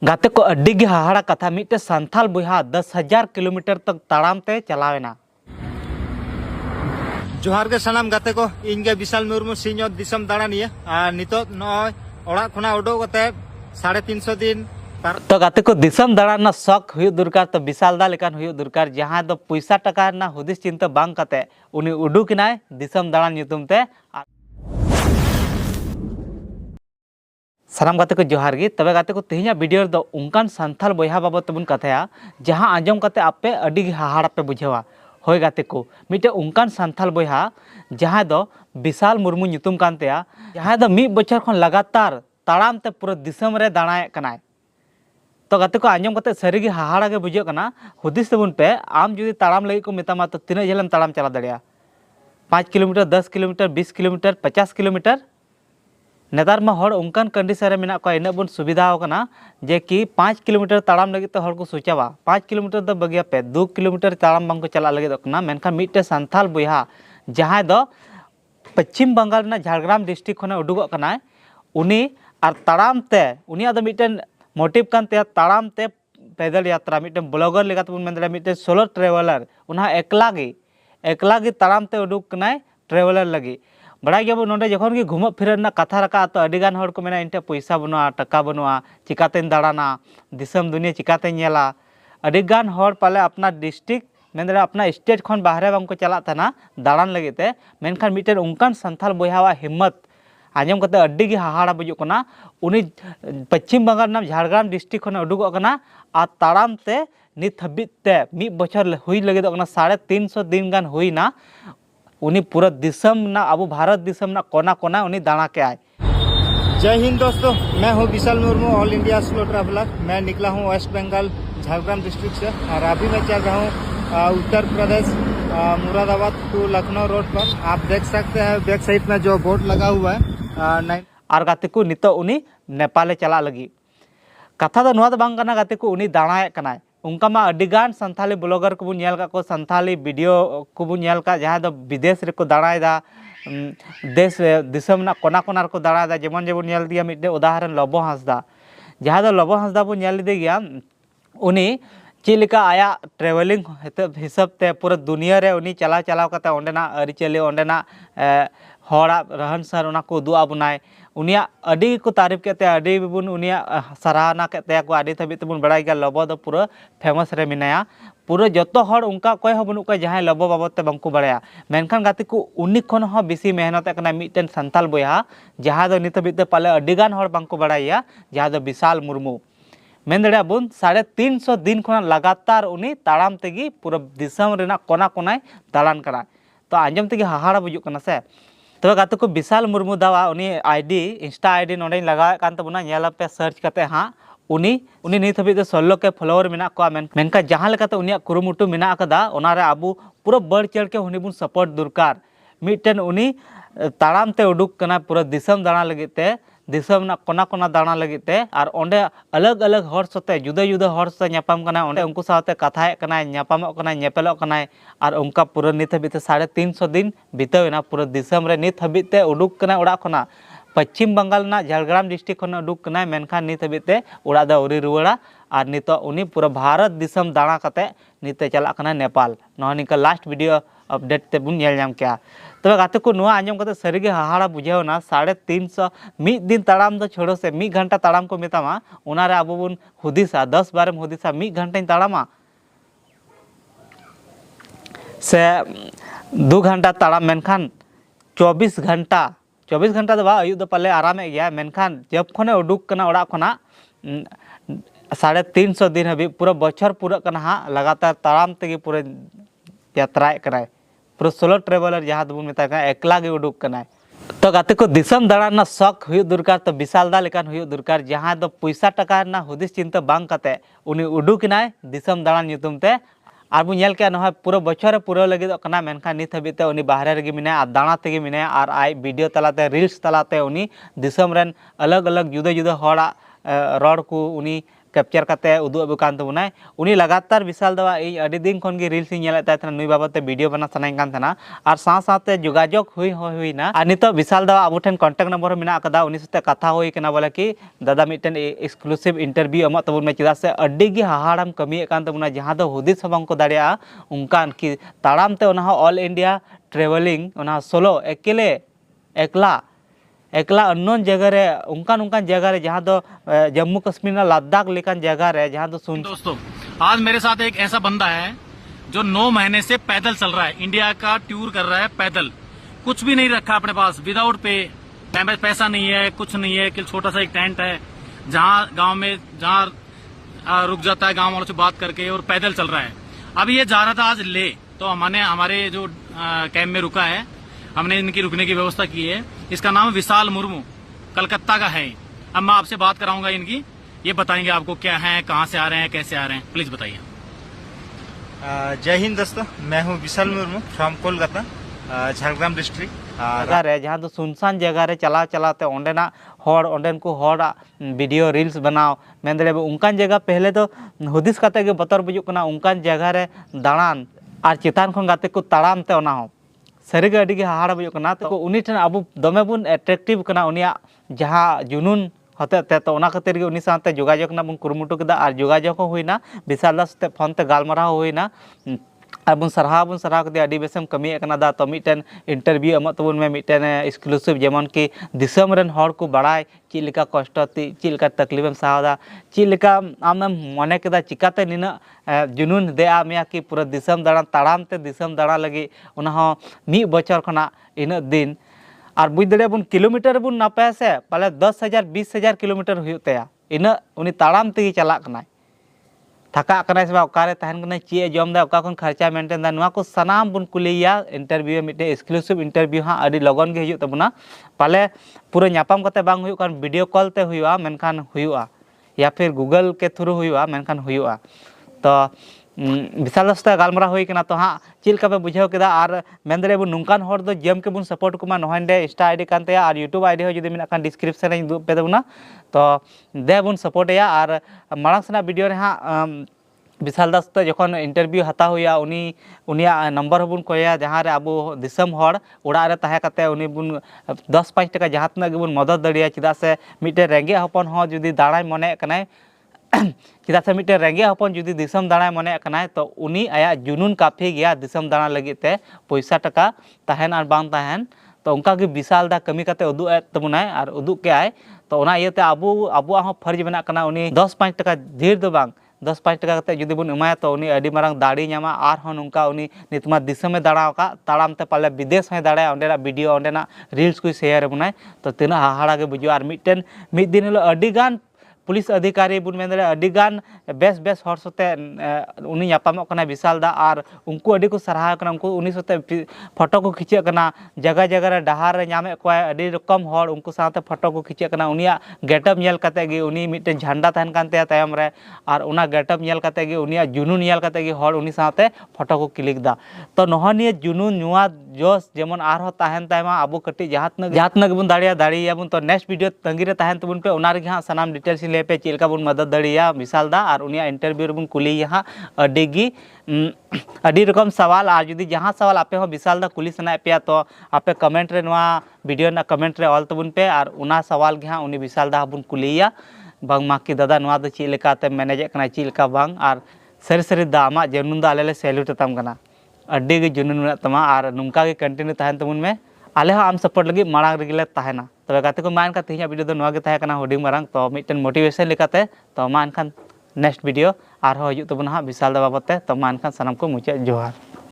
गाते को अड्डी गे हाहाड़ा कथा मिट्टे संथाल बुहा 10,000 किलोमीटर तक ताड़ाम ते चलावेना। जोहार के सनाम गाते को इनगे विशाल मुर्मू सिंह दिसम दाड़ानिया नितो नय ओड़ा खुना उडो कते 350 दिन तो गाते को दिसम दाड़ाना शौक हुई दुरकार तो विशाल दा लेकान हुई दुरकार जहां दो पैसा टका ना हुदिस चिंता बांग कते उनी उडुकिनाय दिसम दाड़ान ᱧᱩᱛᱩᱢ ते सानाम गाते को जोहार गे तबे गाते को तेहिया वीडियो दो उनकान संथाल बयहा बाबत तबन कथाया जहां आंजम कते आपे अडी हाहाड़ा पे बुझेवा होय गाते को मिटे उनकान संथाल बयहा जहां दो विशाल मुर्मू ᱧᱩᱛᱩᱢ कानतेया जहां दो 1 बछर खन लगातार ताड़ाम ते पूरा दिसम रे दाणाय कनाय। तो गाते को आंजम कते सरी गे हाहाड़ा गे बुझे कना हुदिस तबन पे आम जुदी ताड़ाम लगी को मेतामा तो तीना झेलम ताड़ाम चला दड़िया 5 किलोमीटर 10 किलोमीटर 20 किलोमीटर 50 किलोमीटर नेतार मा हर उनकान कंडीशन रे मेना को इना बन सुविधा होकना जे कि 5 किलोमीटर ताड़ाम लगी तो हर को सोचावा 5 किलोमीटर दो बगिया पे 2 किलोमीटर ताड़ाम बांग को चला लगी दोकना मेनखान मिटे संथाल बयहा जहां दो पश्चिम बंगाल ना झारग्राम डिस्ट्रिक्ट खने उडुगो कना उनी आर ताड़ाम ते उनिया दो मिटेन मोटिव कानते ताड़ाम ते पैदल यात्रा मिटेन ब्लॉगर लेगा तो मेन मिटेन सोलो ट्रेवलर उना एकला गे ताड़ाम ते उडुक कना ट्रेवलर लगी बड़ा गया नोडे जखन की घुम फिरना कथा रखा तो अडिगान हर को मेना इनटे पैसा बनुआ टका बनुआ चिकातेन दाड़ाना दिसम दुनिया चिकातेन नेला अडिगान हर पाले अपना डिस्ट्रिक्ट मेन अपना स्टेट खन बाहरे बांग को चला थाना दाड़ान लगेते मेनखान मिटेन उनकान संथाल बयहावा हिम्मत आंजम कते अड्डी गे हाहाड़ा बुजुक कना उनी पश्चिम बंगाल नाम झारग्राम डिस्ट्रिक्ट खन उडुगो कना आ ताड़ाम ते नित हबित ते 1 बछर हुई लगे कना 350 दिन गान हुईना उनी पूरा दिसम ना अब भारत दिसम ना कोना कोना उनी दाना के आए। जय हिंद दोस्तों, मैं हूं Vishal Murmu all India slow traveller. मैं निकला हूं वेस्ट बंगाल झारग्राम डिस्ट्रिक्ट से और अभी मैं चल रहा हूं उत्तर प्रदेश मुरादाबाद टू लखनऊ रोड पर। आप देख सकते हैं बैक साइड में जो बोर्ड लगा हुआ है और गाते को नितो उनी नेपाले चला लगी कथा दो नुआ दो बांग कना गाते को उनी दाणाए कनाय उनका मा अडिगान संथाली ब्लॉगर को बुन का को संथाली वीडियो को बुन का जहां दो विदेश रे को दाणायदा देश दिसम ना कोना कोना को दाणायदा जेमन जेबन नेल दिया मिटे उदाहरण लबो हांसदा जहां दो लबो हांसदा बुन नेल दे गया उनी चेलिका आया ट्रेवलिंग हिसाब ते पूरा दुनिया रे उनी चला चलाव कता ओंडेना अरिचली ओंडेना हड़ा रहन सहन उना को उदुआ बुनाय उनिया अडी को तारीफ केते अडी बुन उनिया सराहना केते को अडी थबि तबुन बड़ाई गया लबो दो पूरा फेमस रे मिनाया पूरा जतो हड़ उनका कोय हो बनु को जहां लबो बाबत ते बंकु बड़ाया मेनखान गाते को उनी खन हो बेसी मेहनत कना मिटेन संथाल बयहा जहां दो नित बिते पाले अडिगान हड़ बंकु बड़ाया जहां दो विशाल मुर्मू मेन दड़िया बुन 350 दिन खन लगातार उनी ताड़ाम तेगी पूरा दिसम रेना कोना कोनाय दालान करा तो आंजम तेगी हाहाड़ा बुजुक कना से तो गाते को विशाल मुर्मू दावा उनी आईडी इंस्टा आईडी नोडे लगा कान तबुना नेला पे सर्च करते हां उनी नित हबि 16 के फॉलोअर मेना को मेनका जहां लेकाते उनिया कुरुमुटु मेना कदा ओनारे आबू पूरा बढ़ चढ़ के उनी बुन सपोर्ट दुरकार मिटन उनी ताड़ाम ते उडुक कना पूरा दिसम दाणा लगेते दिसम ना कोना कोना दाणा लगेते और ओंडे अलग अलग हर सते जुदा जुदा हर सते ᱧᱟᱯᱟᱢ कना ओंडे उनको साथे कथाए कना ᱧᱟᱯᱟᱢᱚᱜ कना ᱧᱮᱯᱮᱞᱚᱜ कना और उनका पूरा नित हबिते 350 दिन बितावेना पूरा दिसम रे नित हबिते उडुक कना ओड़ा खना पश्चिम बंगाल ना झारग्राम डिस्ट्रिक्ट खन उडुक कना मेनखान नित हबिते ओड़ा दा उरी रुवाड़ा और नितो उनी पूरा भारत दिसम दाणा कते निते चला कना नेपाल नोनिका लास्ट वीडियो अपडेट ते बुन नेल नाम क्या तबे गाते को नुआ आंजम कते सरीगे हाहाड़ा बुझेवना 350 1 दिन ताड़ाम दो छोड़ो से 1 घंटा ताड़ाम को मेतामा उनारे आबो बुन हुदिसा 10 बार में हुदिसा 1 घंटा ताड़ामा से 2 घंटा ताड़ाम मेनखान 24 घंटा दो बा अयु दो पाले आरामे गया मेनखान जब खने उडुक कना ओड़ा खना 350 दिन हबी पूरा बछर पूरा कना हा लगातार ताड़ाम तेगे पूरा यात्रा कराय पूरा सोलो ट्रेवलर जहां दबुन मेता का एकला गे उडुक कनाय तो गाते को दिसम दाड़ाना शौक हुई दुरकार तो विशाल दा लेकान हुई दुरकार जहां दो पैसा टका ना हुदिस चिंता बांग कते उनी उडुकिनाय दिसम दाड़ान ᱧᱩᱛᱩᱢ ते और बु नेल के न पूरा बछर पूरा लगे कना मेनखान नित हबिते उनी बाहरे रेगे मिनाय और दाणा तेगे मिनाय और आय वीडियो तलाते रील्स तलाते उनी दिसम रेन अलग अलग जुदा जुदा हड़ा रॉड को उनी कैप्चर करते उदू अबू कान तबुनाय उनी लगातार विशाल दावा इन अडी दिन खन गे रील्स ᱧᱮᱞᱮᱫ ᱛᱟᱦᱮᱱᱟ नुई बाबते वीडियो बना सनाइन कान थाना और साथ साथ जोगाजोग हुईना और नितो विशाल दावा अबू ठेन कॉन्टैक्ट नंबर मेना कदा उनी साथे कथा हुई कना बोले कि दादा मिटन एक्सक्लूसिव इंटरव्यू एमत तबुन में चेदा से अडी गे हाहाड़ाम कमी कान तबुना जहां दो हुदिस हबंग को दाड़िया उनकान कि ताड़ाम ते ओना ऑल इंडिया ट्रेवलिंग ओना सोलो अकेले एकला अननोन जगह रे उनकान जगह रे जहां दो जम्मू कश्मीर ना लद्दाख लेकान जगह रे जहां दो सुन दोस्तों आज मेरे साथ एक ऐसा बंदा है जो 9 महीने से पैदल चल रहा है, इंडिया का टूर कर रहा है पैदल, कुछ भी नहीं रखा अपने पास, विदाउट पे, पैसा नहीं है, कुछ नहीं है, कि छोटा सा एक टेंट है जहां गांव में जहां रुक जाता है गांव वालों से बात करके और पैदल चल रहा है। अभी ये जा रहा था आज ले, तो हमारे जो कैंप में रुका है, हमने इनकी रुकने की व्यवस्था की है। इसका नाम विशाल मुर्मू कलकत्ता का है। अब मैं आपसे बात कराऊंगा इनकी, ये बताएंगे आपको क्या है, कहाँ से आ रहे हैं, कैसे आ रहे हैं, प्लीज बताइए। जय हिंद दोस्तों, मैं हूँ विशाल मुर्मू फ्रॉम कोलकाता, झारग्राम डिस्ट्रिक्ट। जगह रे जहां दो सुनसान जगह रे चलाते ओंडेना हर ओंडेन को हर वीडियो रील्स बनाओ मेन दे उनकान जगह पहले तो हुदिस काते गे बतर बुजुक कना उनकान जगह रे दाड़ान और चितान खन गाते को ताड़ाम ते ओना हो सारी गे अडी गे हाहाड़ा बुजुक कना। तो उनी ठन अब दमे बुन एट्रैक्टिव कना उनिया जहां जुनून होते ते तो ओना खातिर गे उनी साथे जोगाजोग ना बुन कुरुमुटु केदा और जोगाजोग होइना विशाल दास ते फोन ते गालमाराव होइना अब सराहब के अभी बेसम कमी दा। तो मिटन इंटरव्यू एमत तबन में मिटन एक्सक्लूसिव जेमन कि दिसम रन हर को बड़ाय चेका कष्ट चेका तकलीफेम साहदा चेका आम मने केदा चिकाते निना जुनून देआ मेया कि पूरा दिसम दाड़ा ताड़ाम ते दिसम दाड़ा लगी उना मी बचर खना इन दिन और बुझ दड़े बुन किलोमीटर बुन नापे से पाले 10,000 20,000 किलोमीटर हुयुतेया इन उनी ताड़ाम तेगी चलाक कनाय थका कनाय से ओकारे तहन कनाय चे जम दा ओका खन खर्चा मेंटेन दा नुआ को सनाम बुन कुलिया इंटरव्यू मिटे एक्सक्लूसिव इंटरव्यू हां अडी लगन गे हुयु तबना पाले पूरा न्यापाम कते बांग हुयु कान वीडियो कॉल ते हुयुआ मेनखान हुयुआ या फिर गूगल के थ्रू हुयुआ मेनखान हुयुआ। तो विशाल दस्ता गालमरा हुई कना तो हाँ चिलका पे बुझाव केदा और मेंदरे बुन नुंकान हर दो जम के बुन सपोर्ट कुमा नोहंडे इंस्टा आईडी कानते और यूट्यूब आईडी हो जदी मेना कान डिस्क्रिप्शन रे दु पे देबना तो दे बुन सपोर्ट या और मांग सना वीडियो रे हाँ विशाल दास तो जखन इंटरव्यू हता हुआ उनिया नंबर बुन कोया जहाँ रे अब दिसम हर उड़ा रे ताहे कते उनी बुन 10-5 टका जहाँ तना गे बुन मदद दड़िया चेदा से मिटे रेंगे हपन हो जुदी दाड़ाय मने कनाय चेदा से मिटे रेंगे हपन जुदी दिसम दाड़ाय मने कनाय तो उनी आया जुनून काफी गया दिसम दाड़ा लगी ते पैसा टका ताहेन और बांग ताहेन तो उनका गे विशाल दा कमी कते उदुग तबुनाय और उदुग के आय तो ओना इयते अबुआ हो फर्ज बना कना उनी 10-5 टका ढेर दो बांग 10-5 टका कते जुदी बुन एमाया तो उनी अडी मारंग दाड़ी नामा आर हो नुंका उनी नितमा दिसमे दाड़ाव का ताड़ाम ते पाले विदेश में दाड़ा ओंडेना वीडियो ओंडेना रील्स को शेयर बुनाय तो तिना हाहाड़ा गे बुझु और मिद दिन हिलो अडी गान पुलिस अधिकारी बुन मेन अडी गान बेस हर सते उनी यापामो कना विशाल दा और उनको अडी को सराहा कना उनको उनी सते फोटो को खिचे कना जगह रे डहार रे नामे को अडी रकम हर उनको साथे फोटो को खिचे कना उनिया गेटअप नेल कते गे उनी मिटन झंडा तहन कानते तायम रे और उना गेटअप नेल कते गे उनिया जुनून नेल कते गे हर उनी साथे फोटो को क्लिक दा। तो नोहनिया जुनून नुआ जोश जेमन आर हो तहन तायमा अबो कटी जहातन बुन दाड़िया बुन तो नेक्स्ट वीडियो तंगी रे तहन तबुन पे उना रे हां सनाम डिटेल्स पे चेलका बुन मदद दड़िया विशाल दा और उनिया इंटरव्यू बुन कुली हाँ अडी रकम सवाल और जुदी जहाँ सवाल आपे हो विशाल दा कुली सना पे तो आपे कमेंट रे नवा वीडियो ना कमेंट रे ऑल तबुन पे और उना सवाल गे हाँ उनी विशाल दा बुन कुलिया बांग मा कि दादा नवा दो चेलका ते मैनेज कना चेलका बांग और सरी दा आमा जुनून दा आले सैल्यूट तम कना अडी गे जुनून मेना तमा और नुंका गे कंटिन्यू तहन तबुन में आले हो आम सपोर्ट लगी मांग रेगले तहना तबे गाते को मान का तेहिया वीडियो दो नवा गे ताहे कना हुडिंग मारंग तो मिटन मोटिवेशन लेकाते तो मान खान नेक्स्ट वीडियो आर हो हजू तबना विशाल दा बाबते तो मान खान सनम को मुचे जोहार।